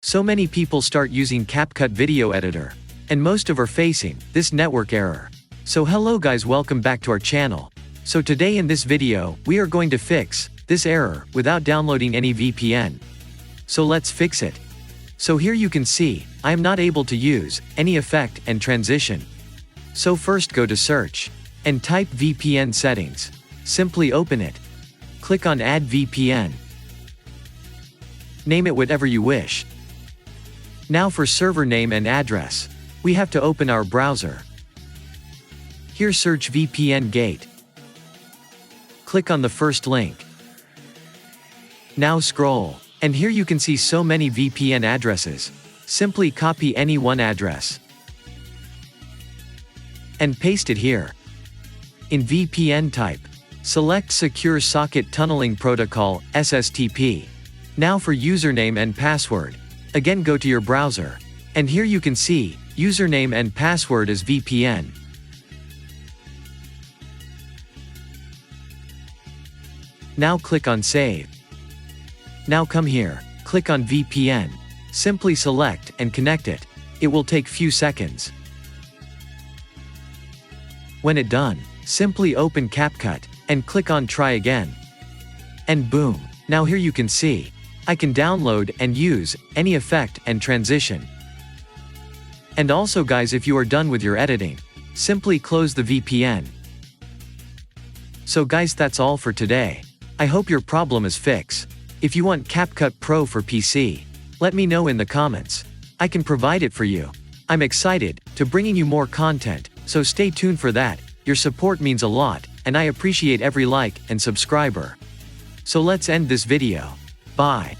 So many people start using CapCut video editor, and most of are facing this network error. So hello guys, welcome back to our channel. So today in this video, we are going to fix this error without downloading any VPN. So let's fix it. So here you can see, I am not able to use any effect and transition. So first go to search, and type VPN settings. Simply open it. Click on Add VPN. Name it whatever you wish. Now for server name and address, we have to open our browser. Here search VPN Gate. Click on the first link. Now scroll, and here you can see so many VPN addresses. Simply copy any one address and paste it here. In VPN type, select Secure Socket Tunneling Protocol, SSTP. Now for username and password. Again go to your browser. And here you can see, username and password is VPN. Now click on Save. Now come here, click on VPN. Simply select and connect it. It will take few seconds. When it done, simply open CapCut, and click on Try Again. And boom, now here you can see, I can download and use any effect and transition. And also guys, if you are done with your editing, simply close the VPN. So guys, that's all for today. I hope your problem is fixed. If you want CapCut Pro for PC, let me know in the comments. I can provide it for you. I'm excited to bringing you more content, so stay tuned for that. Your support means a lot, and I appreciate every like and subscriber. So let's end this video. Bye.